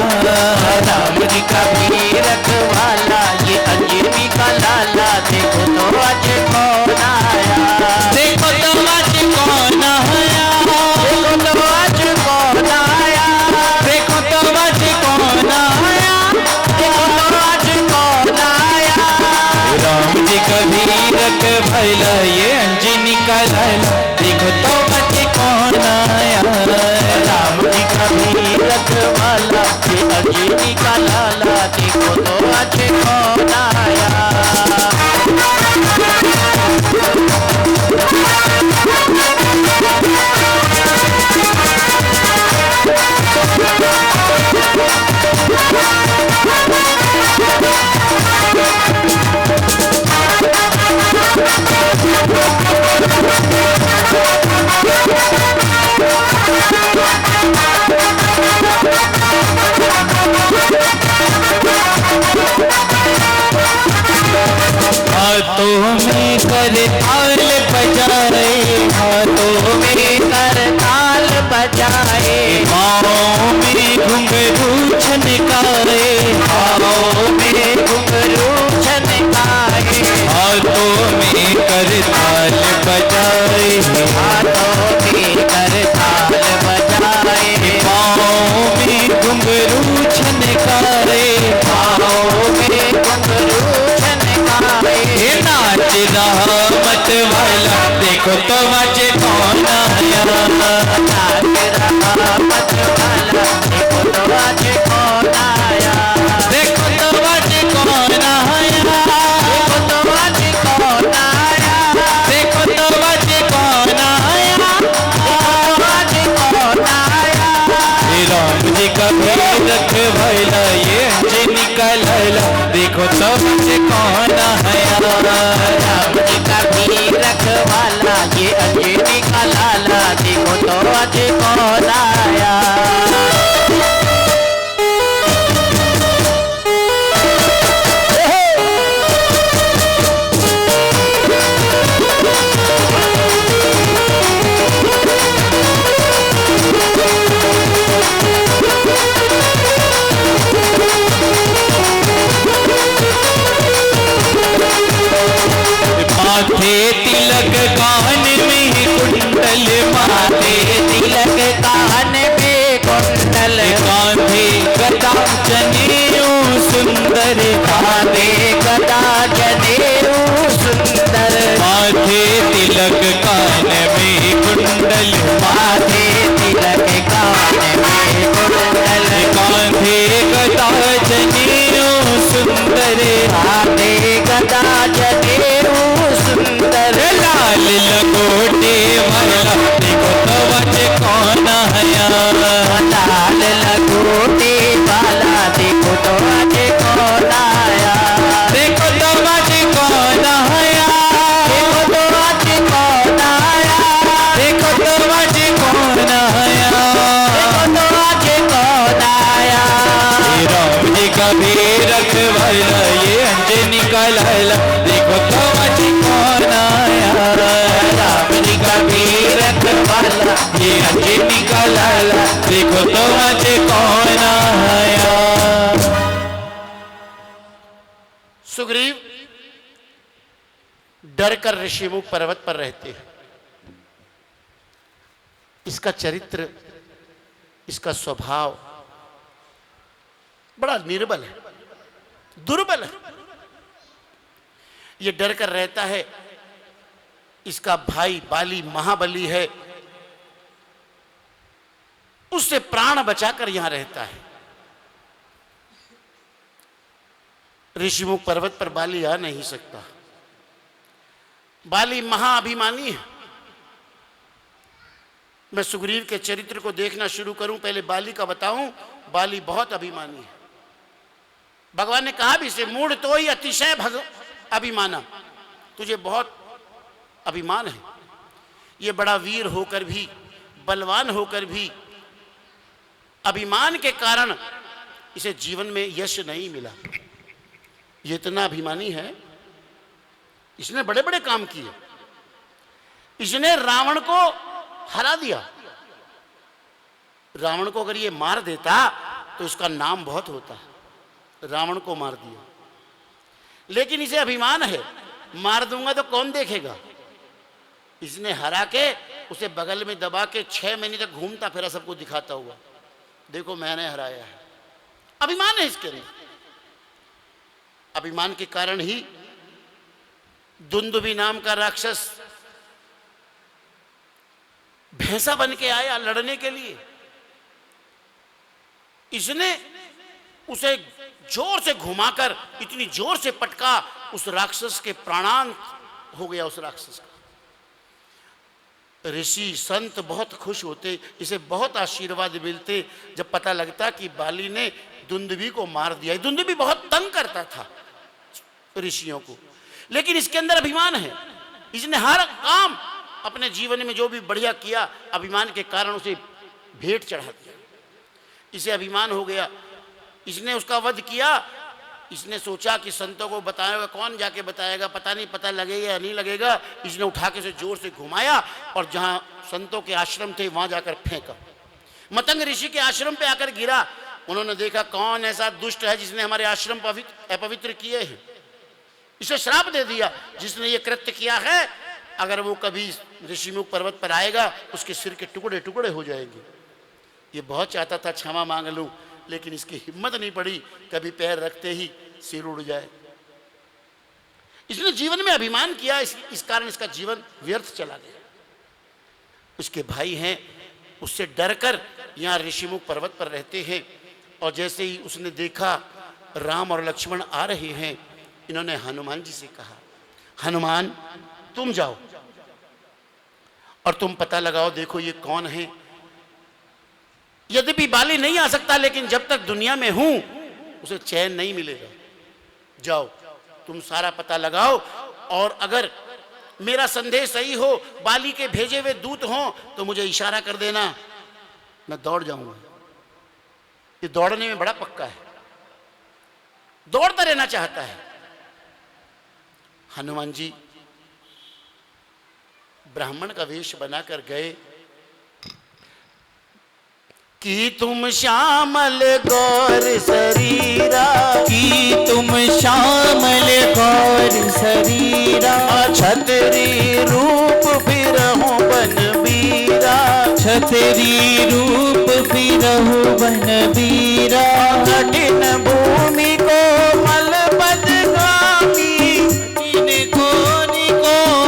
राम जी का भी रखवाला ये अंजनी का लाला, देखो तो मुझे कौन आया। देखो तो आज कौन आया, देखो तो आज कौन आया, देखो तो आज कौन आया, देखो तो आज कौन आया। राम जी का भी रखवाला ये अंजनी का लाला, देखो तो आज कौन आया। राम जी का भी रखवाला ये अंजनी का लाला, देखो का भी रखवाला ये अंजनी का लाला देखो तो मुझे कौन आया। राम जी का भी रखवाला ये अंजनी का लाला देखो तो आज कौन आया। माथे तिलक कान में कुंडल माथे तिलक कान में कुंडल कांधे गदा जनेऊ सुंदर कांधे गदा जनेऊ सुंदर माथे तिलक कान में कुंडल माथे तिलक कान में कुंडल कांधे गदा जनेऊ सुंदर कांधे गदा जनेऊ सुंदर लाल लंगोटे वाला देखो तो आज कौन आया। लाल लंगोटे वाला देखो तो आज कौन आया। देखो तो आज कौन आया। देखो तो आज कौन आया। देखो तो आज कौन आया। देखो तो आज कौन आया। राम जी का भी रखवाला ये अंजनी का लाला देखो तो आज कौन आया। राम जी का भी रखवाला ये अंजनी का लाला देखो तो आज कौन आया। सुग्रीव डर कर ऋषिमुख पर्वत पर रहते हैं। इसका चरित्र, इसका स्वभाव बड़ा निर्बल है, दुर्बल है। ये डर कर रहता है। इसका भाई बाली महाबली है, उससे प्राण बचाकर यहां रहता है। ऋषिमुख पर्वत पर बाली आ नहीं सकता। बाली महाअभिमानी है। मैं सुग्रीव के चरित्र को देखना शुरू करूं, पहले बाली का बताऊं। बाली बहुत अभिमानी है। भगवान ने कहा भी इसे मूढ़ तो ही अतिशय अभिमाना, तुझे बहुत अभिमान है। ये बड़ा वीर होकर भी, बलवान होकर भी अभिमान के कारण इसे जीवन में यश नहीं मिला। ये इतना अभिमानी है, इसने बड़े बड़े काम किए। इसने रावण को हरा दिया। रावण को अगर ये मार देता तो इसका नाम बहुत होता। रावण को मार दिया, लेकिन इसे अभिमान है, मार दूंगा तो कौन देखेगा। इसने हरा के उसे बगल में दबा के 6 महीने तक घूमता फिरा, सबको दिखाता हुआ, देखो मैंने हराया है। अभिमान है इसके अंदर। अभिमान के कारण ही दुंदुभी नाम का राक्षस भैंसा बन के आया लड़ने के लिए। इसने उसे जोर से घुमाकर इतनी जोर से पटका, उस राक्षस के प्राणांत हो गया उस राक्षस का। ऋषि संत बहुत खुश होते, इसे बहुत आशीर्वाद मिलते जब पता लगता कि बाली ने दुंदुभी को मार दिया। दुंदुभी बहुत तंग करता था ऋषियों को, लेकिन इसके अंदर अभिमान है। इसने हर काम अपने जीवन में जो भी बढ़िया किया, अभिमान के कारण उसे भेंट चढ़ा दिया। इसे अभिमान हो गया, इसने उसका वध किया। इसने सोचा कि संतों को बताएगा, कौन जाके बताएगा, पता नहीं पता लगेगा या नहीं लगेगा। इसने उठा के उसे जोर से घुमाया और जहां संतों के आश्रम थे वहां जाकर फेंका। मतंग ऋषि के आश्रम पे आकर गिरा। उन्होंने देखा कौन ऐसा दुष्ट है जिसने हमारे आश्रम अपवित्र किए हैं। इसे श्राप दे दिया, जिसने ये कृत्य किया है अगर वो कभी ऋषिमुख पर्वत पर आएगा उसके सिर के टुकड़े टुकड़े हो जाएंगे। ये बहुत चाहता था क्षमा मांग लूं, लेकिन इसकी हिम्मत नहीं पड़ी, कभी पैर रखते ही सिर उड़ जाए। इसने जीवन में अभिमान किया, इस कारण इसका जीवन व्यर्थ चला गया। उसके भाई हैं, उससे डरकर यहाँ ऋषिमुख पर्वत पर रहते हैं। और जैसे ही उसने देखा राम और लक्ष्मण आ रहे हैं, इन्होंने हनुमान जी से कहा, हनुमान तुम जाओ और तुम पता लगाओ, देखो ये कौन है। यद्यपि बाली नहीं आ सकता, लेकिन जब तक दुनिया में हूं उसे चैन नहीं मिलेगा। जाओ तुम सारा पता लगाओ, और अगर मेरा संदेश सही हो, बाली के भेजे हुए दूत हों, तो मुझे इशारा कर देना, मैं दौड़ जाऊंगा। ये दौड़ने में बड़ा पक्का है, दौड़ता रहना चाहता है। हनुमान जी ब्राह्मण का वेश बनाकर गए कि तुम श्यामल गौर शरीरा, कि तुम श्यामल गौर शरीरा, छतरी रूप फिरहु बनबीरा, छतरी रूप फिरहु बनबीरा, कठिन भूमि को मल बदगामी, इनको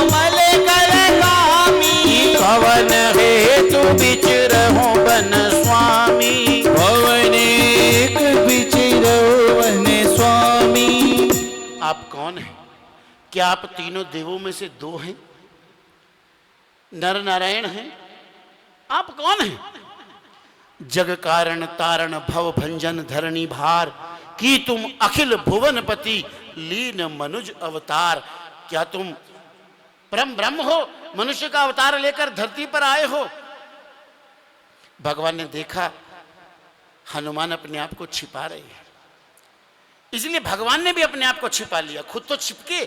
मल कलगामी, कवन हेतु विचरहु बन स्वामी, भवन एक विचरहु बन स्वामी। आप कौन हैं? क्या आप तीनों देवों में से दो हैं? नर नारायण हैं? आप कौन हैं? जग कारण तारण भव भंजन धरणी भार, कि तुम अखिल भुवनपति लीन मनुज अवतार। क्या तुम परम ब्रह्म हो, मनुष्य का अवतार लेकर धरती पर आए हो? भगवान ने देखा हनुमान अपने आप को छिपा रहे हैं, इसलिए भगवान ने भी अपने आप को छिपा लिया। खुद तो छिपके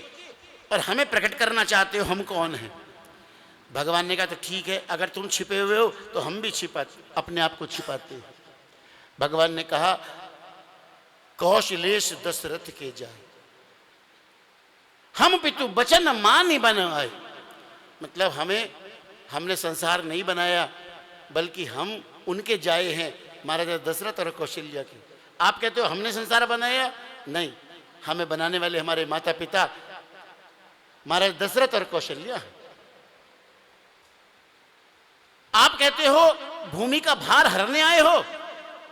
और हमें प्रकट करना चाहते हो हम कौन हैं। भगवान ने कहा तो ठीक है, अगर तुम छिपे हुए हो तो हम भी अपने आप को छिपाते हैं। भगवान ने कहा कौशलेश दशरथ के जाए, हम पितु बचन मान ही बनाए। मतलब हमने संसार नहीं बनाया, बल्कि हम उनके जाए हैं, महाराजा दशरथ और कौशल्या के। आप कहते हो हमने संसार बनाया? नहीं, हमें बनाने वाले हमारे माता पिता महाराज दशरथ और कौशल्या हैं। आप कहते हो भूमि का भार हरने आए हो,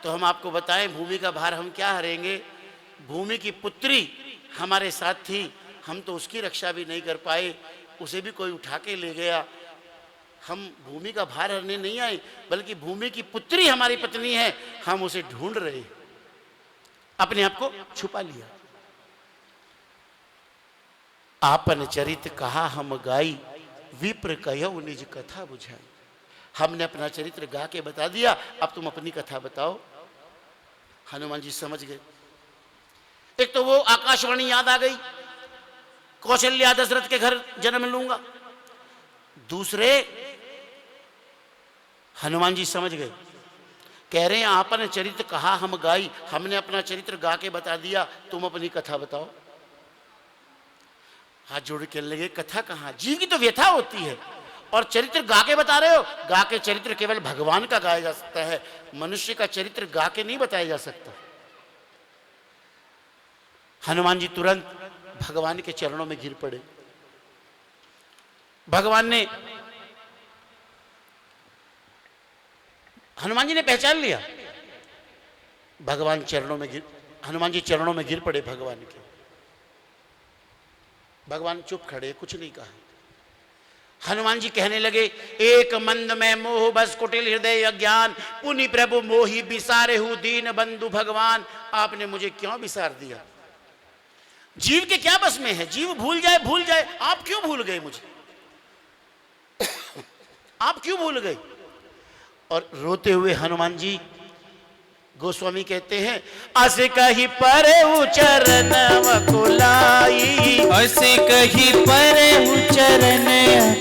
तो हम आपको बताएं भूमि का भार हम क्या हरेंगे। भूमि की पुत्री हमारे साथ थी, हम तो उसकी रक्षा भी नहीं कर पाए, उसे भी कोई उठा के ले गया। हम भूमि का भार हरने नहीं आए, बल्कि भूमि की पुत्री हमारी पत्नी है, हम उसे ढूंढ रहे, अपने आप को छुपा लिया। आपन चरित कहा हम गाई, विप्र कहो निज कथा बुझाई। हमने अपना चरित्र गा के बता दिया, अब तुम अपनी कथा बताओ। हनुमान जी समझ गए। एक तो वो आकाशवाणी याद आ गई, कौशल्या दशरथ के घर जन्म लूंगा। दूसरे हनुमान जी समझ गए, कह रहे हैं आपने चरित्र कहा हम गाई, हमने अपना चरित्र गा के बता दिया, तुम अपनी कथा बताओ। हाथ जोड़ के लगे, कथा कहाँ, जीव की तो व्यथा होती है और चरित्र गा के बता रहे हो। गा के चरित्र केवल भगवान का गाया जा सकता है, मनुष्य का चरित्र गा के नहीं बताया जा सकता। हनुमान जी तुरंत भगवान के चरणों में गिर पड़े। हनुमान जी ने पहचान लिया। हनुमान जी चरणों में गिर पड़े भगवान के। भगवान चुप खड़े, कुछ नहीं कहा। हनुमान जी कहने लगे, एक मंद में मोह बस कुटिल हृदय अज्ञान, पुनि प्रभु मोहि बिसारे हूं दीन बंधु भगवान। आपने मुझे क्यों बिसार दिया? जीव के क्या बस में है, जीव भूल जाए। आप क्यों भूल गए मुझे? आप क्यों भूल गए? और रोते हुए हनुमान जी, गोस्वामी कहते हैं, अस कही पर चरण कुलाई, अस कही पर चरण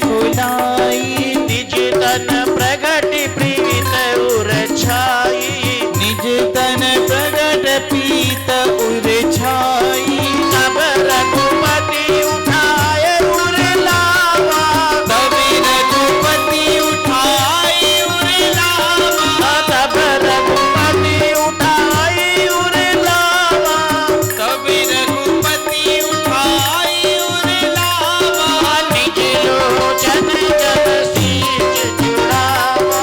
कुलाई, निज तन प्रगट प्रीत उर छाई, निज तन प्रगट पीत उर छाई। तब रघुपति उठाए उर लावा, तब रघुपति उठाए उर लावा, तब रघुपति उठाए उर लावा, तब रघुपति उठाए उर लावा। निज लोचन जल सींच जुड़ावा,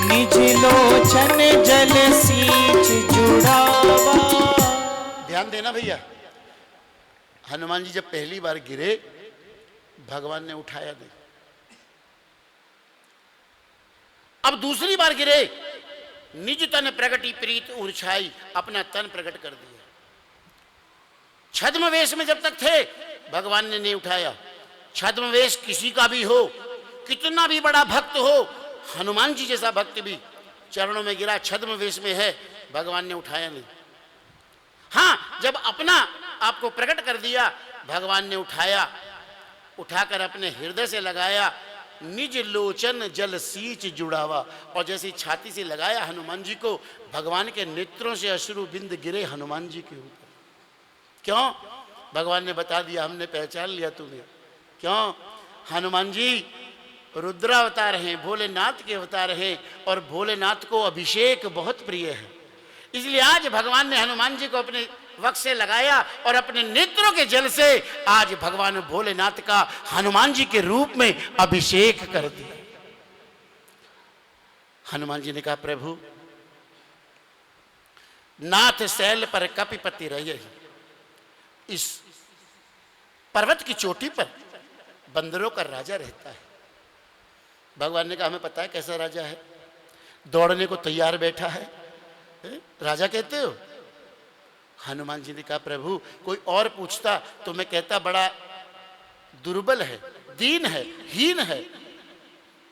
निज लोचन जल सींच जुड़ावा। ध्यान देना भैया, हनुमान जी जब पहली बार गिरे, भगवान ने उठाया नहीं। अब दूसरी बार गिरे, निज तन प्रगटी प्रीत उर्छाई, अपना तन प्रकट कर दिया। छद्म वेश में जब तक थे भगवान ने नहीं उठाया। छद्म वेश किसी का भी हो, कितना भी बड़ा भक्त हो, हनुमान जी जैसा भक्त भी चरणों में गिरा, छद्म वेश में है, भगवान ने उठाया नहीं। हाँ, जब अपना आपको प्रकट कर दिया भगवान ने उठाया, उठाकर अपने हृदय से लगाया, निज लोचन जल सींच जुड़ावा, और जैसे छाती से लगाया हनुमान जी को, भगवान के नेत्रों से अश्रु बिंद गिरे हनुमान जी के ऊपर। क्यों? भगवान ने बता दिया, हमने पहचान लिया तुम्हें। क्यों? हनुमान जी रुद्रावतार हैं, भोलेनाथ के अवतार हैं, और भोलेनाथ को अभिषेक बहुत प्रिय है। इसलिए आज भगवान ने हनुमान जी को अपने वक्ष से लगाया और अपने नेत्रों के जल से आज भगवान भोलेनाथ का हनुमान जी के रूप में अभिषेक कर दिया। हनुमान जी ने कहा, प्रभु नाथ शैल पर कपिपति रहे, इस पर्वत की चोटी पर बंदरों का राजा रहता है। भगवान ने कहा, हमें पता है कैसा राजा है, दौड़ने को तैयार बैठा है, राजा कहते हो? हनुमान जी ने कहा, प्रभु कोई और पूछता तो मैं कहता बड़ा दुर्बल है, दीन है, हीन है,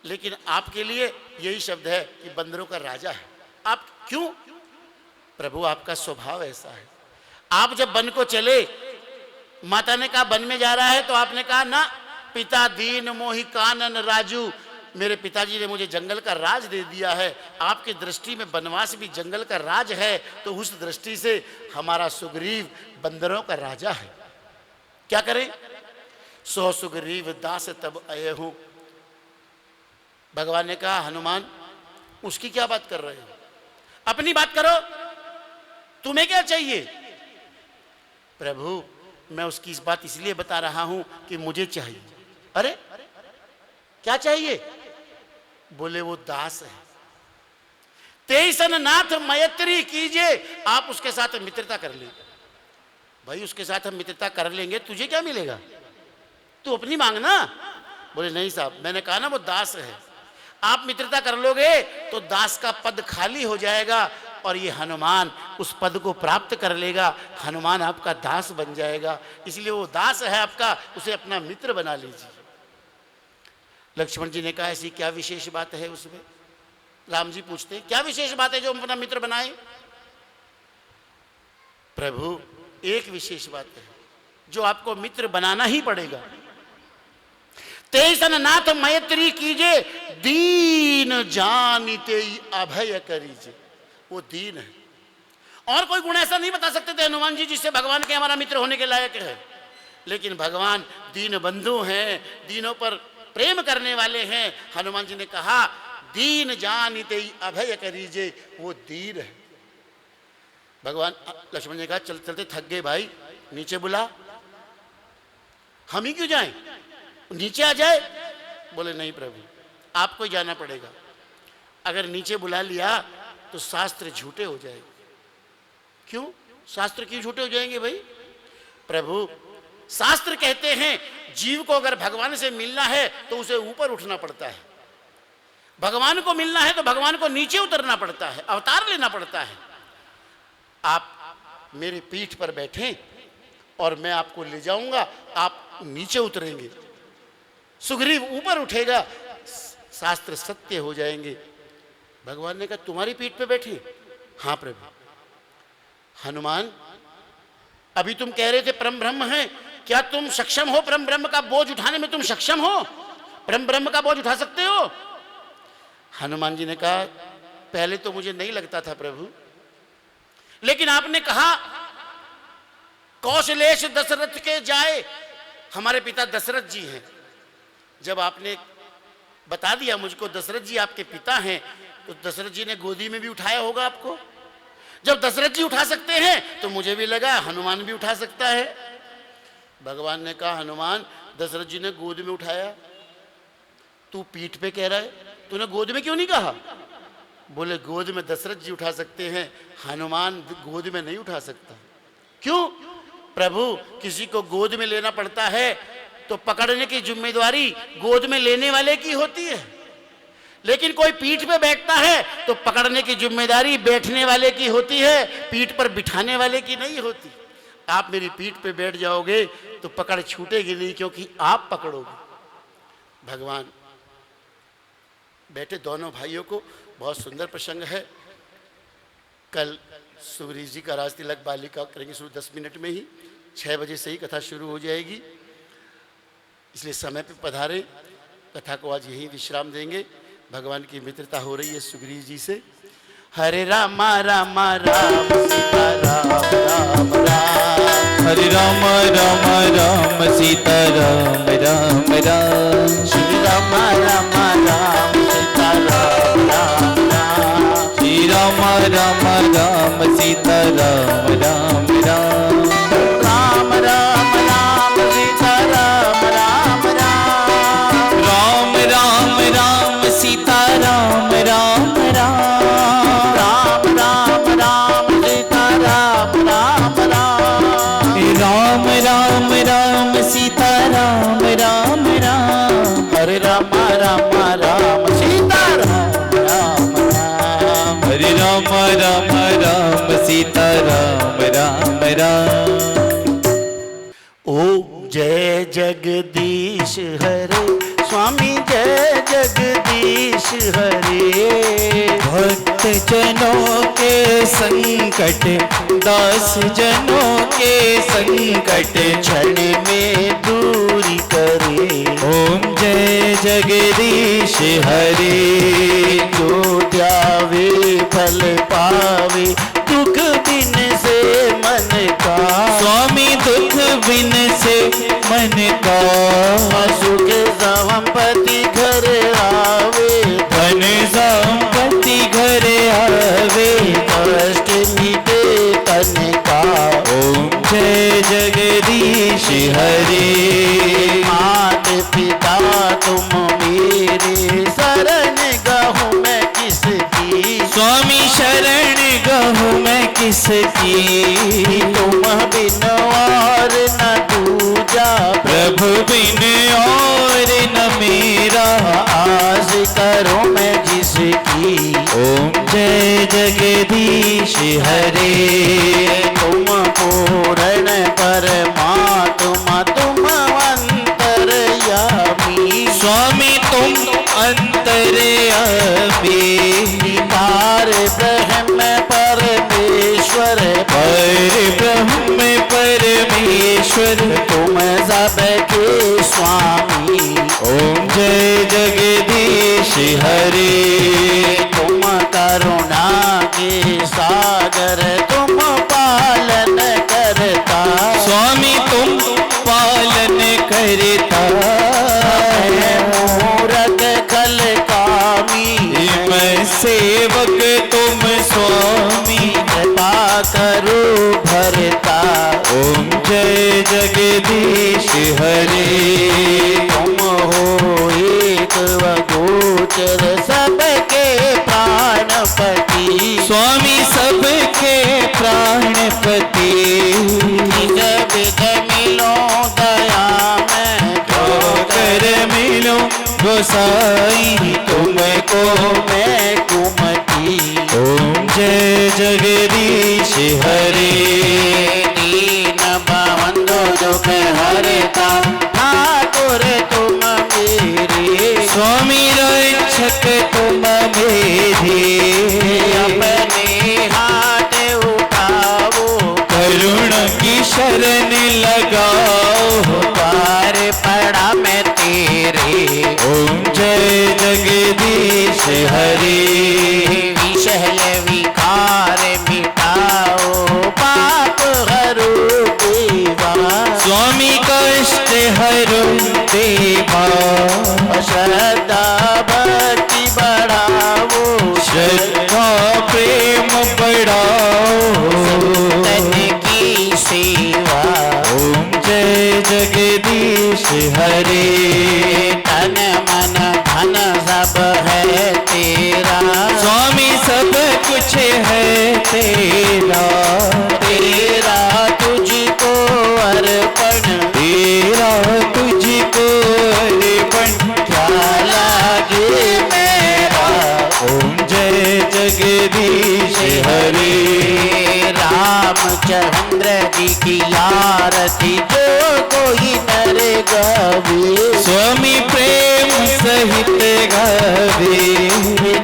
लेकिन आपके लिए यही शब्द है कि बंदरों का राजा है। आप क्यों? प्रभु आपका स्वभाव ऐसा है। आप जब वन को चले, माता ने कहा वन में जा रहा है, तो आपने कहा ना, पिता दीन मोहि कानन राजू, मेरे पिताजी ने मुझे जंगल का राज दे दिया है। आपकी दृष्टि में वनवास भी जंगल का राज है, तो उस दृष्टि से हमारा सुग्रीव बंदरों का राजा है। क्या करें? सो सुग्रीव दास तब आए हूं। भगवान ने कहा, हनुमान उसकी क्या बात कर रहे हो, अपनी बात करो, तुम्हें क्या चाहिए? प्रभु मैं उसकी इस बात इसलिए बता रहा हूं कि मुझे चाहिए। अरे क्या चाहिए? बोले वो दास है। तेईसन नाथ मैत्री कीजिए, आप उसके साथ मित्रता कर ले। भाई उसके साथ हम मित्रता कर लेंगे, तुझे क्या मिलेगा, तू अपनी मांगना। बोले नहीं साहब, मैंने कहा ना वो दास है, आप मित्रता कर लोगे तो दास का पद खाली हो जाएगा और ये हनुमान उस पद को प्राप्त कर लेगा, हनुमान आपका दास बन जाएगा, इसलिए वो दास है आपका, उसे अपना मित्र बना लीजिए। लक्ष्मण जी ने कहा, ऐसी क्या विशेष बात है उसमें? राम जी पूछते, क्या विशेष बात है जो हम अपना मित्र बनाए? प्रभु एक विशेष बात है जो आपको मित्र बनाना ही पड़ेगा। तेईसन नाथ मैत्री कीजिए, दीन जानिते अभय करीजिए। वो दीन है, और कोई गुण ऐसा नहीं बता सकते थे हनुमान जी जिससे भगवान के हमारा मित्र होने के लायक है, लेकिन भगवान दीन बंधु हैं, दीनों पर प्रेम करने वाले हैं। हनुमान जी ने कहा, दीन जानिते अभय करीजे, वो दीन है। भगवान लक्ष्मण ने कहा, चल चलते थक गए भाई, नीचे बुला। हम ही क्यों जाएं, नीचे आ जाए। बोले नहीं प्रभु, आपको ही जाना पड़ेगा। अगर नीचे बुला लिया तो शास्त्र झूठे हो जाएंगे। क्यों शास्त्र क्यों झूठे हो जाएंगे भाई? प्रभु शास्त्र कहते हैं जीव को अगर भगवान से मिलना है तो उसे ऊपर उठना पड़ता है, भगवान को मिलना है तो भगवान को नीचे उतरना पड़ता है, अवतार लेना पड़ता है। आप मेरी पीठ पर बैठें और मैं आपको ले जाऊंगा, आप नीचे उतरेंगे, सुग्रीव ऊपर उठेगा, शास्त्र सत्य हो जाएंगे। भगवान ने कहा, तुम्हारी पीठ पे बैठे? हाँ प्रभु। हनुमान अभी तुम कह रहे थे परम ब्रह्म है, क्या तुम सक्षम हो परम ब्रह्म का बोझ उठाने में? तुम सक्षम हो, परम ब्रह्म का बोझ उठा सकते हो? हनुमान जी ने कहा, पहले तो मुझे नहीं लगता था प्रभु, लेकिन आपने कहा कौशलेश दशरथ के जाए, हमारे पिता दशरथ जी हैं। जब आपने बता दिया मुझको दशरथ जी आपके पिता हैं, तो दशरथ जी ने गोदी में भी उठाया होगा आपको। जब दशरथ जी उठा सकते हैं तो मुझे भी लगा हनुमान भी उठा सकता है। भगवान ने कहा, हनुमान दशरथ जी ने गोद में उठाया, तू पीठ पे कह रहा है, तूने गोद में क्यों नहीं कहा? बोले गोद में दशरथ जी उठा सकते हैं, हनुमान गोद में नहीं उठा सकता। क्यों? प्रभु किसी को गोद में लेना पड़ता है तो पकड़ने की जिम्मेदारी गोद में लेने वाले की होती है, लेकिन कोई पीठ पे बैठता है तो पकड़ने की जिम्मेदारी बैठने वाले की होती है, पीठ पर बिठाने वाले की नहीं होती। आप मेरी पीठ पे बैठ जाओगे तो पकड़ छूटेगी नहीं, क्योंकि आप पकड़ोगे। भगवान बैठे दोनों भाइयों को, बहुत सुंदर प्रसंग है। कल सुग्रीव जी का राज तिलक बालिका करेंगे शुरू 10 मिनट में ही, 6 बजे से ही कथा शुरू हो जाएगी, इसलिए समय पे पधारे। कथा को आज यही विश्राम देंगे। भगवान की मित्रता हो रही है सुग्रीव जी से। हरे राम राम राम सीता राम राम राम, हरे राम राम राम सीता राम राम राम, श्री राम राम राम सीता राम राम राम, श्री राम राम राम सीता राम राम राम, राम राम राम सीता राम राम राम, राम राम राम सीता राम राम राम, राम राम राम सीता राम राम राम, राम राम राम सीता राम राम राम, हरे राम राम राम सीता राम राम राम, हरे राम राम राम सीता राम राम राम। ओम जय जगदीश हरे, स्वामी जय जगदीश हरे, भक्त जनों के संकट, दास जनों के संकट, क्षण में दूरी करे। ओम जय जगदीश हरे, जो ध्यावे फल पावे, दुख बिन से मन का, स्वामी दुख बिन से मन का, सुख संपत्ति घर आवे, धन संपत्ति घर आवे, कष्ट मिटे तन का। ओम जय जगदीश हरे, मात पिता तुम मेरे, शरण गहूँ मैं किसकी, स्वामी शरण गहूँ मैं किसकी, तुम बिन और न दूजा, प्रभु बिन और न मेरा, आस करो मैं जिसकी। ओम जय जगदीश हरे, तुम पूर्ण परमात्मा, तुम अंतर्यामी, स्वामी तुम अंतर्यामी, पार ब्रह्म परमेश्वर, पर ब्रह्म परमेश्वर, तुम सबके स्वामी। ओम जय जगदीश हरे, तुम करुणा के सागर, तुम पालन करता, स्वामी तुम पालन करता, मूरत खल कामी, मैं सेवक तुम स्वामी, कृपा करो भरता। ओम जय जगदीश हरे, तुम हो एक गोचर, सबके प्राणपति, स्वामी सबके प्राणपति, जब मिलो दया में, कर मिलो गोसाई तुमको मैं कुमति। ओम जय जगदीश हरे, दीन बंधु दुख हरता, ठाकुर तुम मेरे, स्वामी रक्षक तुम मेरे, अपने हाथ उठाओ, करुणा की शरण लगाओ, द्वार पड़ा मैं तेरे। ओम जय जगदीश हरे, विषय विकार मिटाओ, पाप हरो देवा, स्वामी कष्ट हरो देवा, श्रद्धा भक्ति बढ़ाओ, श्रद्धा प्रेम बढ़ाओ, तन की सेवा। ओम जय जगदीश हरे, तन मन धन सब है तेरा, स्वामी सब कुछ है तेरा, तेरा तुझको अर्पण, तेरा तुझको अर्पण, क्या लागे मेरा रामचंद्र जी की आरती जो कोई नर गावे। स्वामी प्रेम सहित गावे।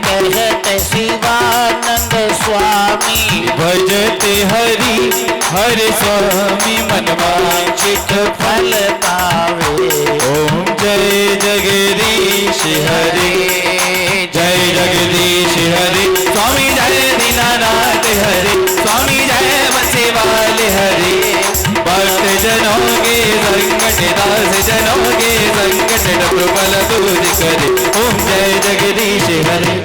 कहते शिवानंद स्वामी भजते हरि हर स्वामी मनवांचित फल पावे। ओम जय जगदीश हरि, जय जगदीश हरि। स्वामी जय दीनानाथ हरि, स्वामी जय बंसीवाल हरि। भक्त जनों के संकट, दास जनों के संकट, प्रबल दूर करे। ओम जय जगदीश हरि।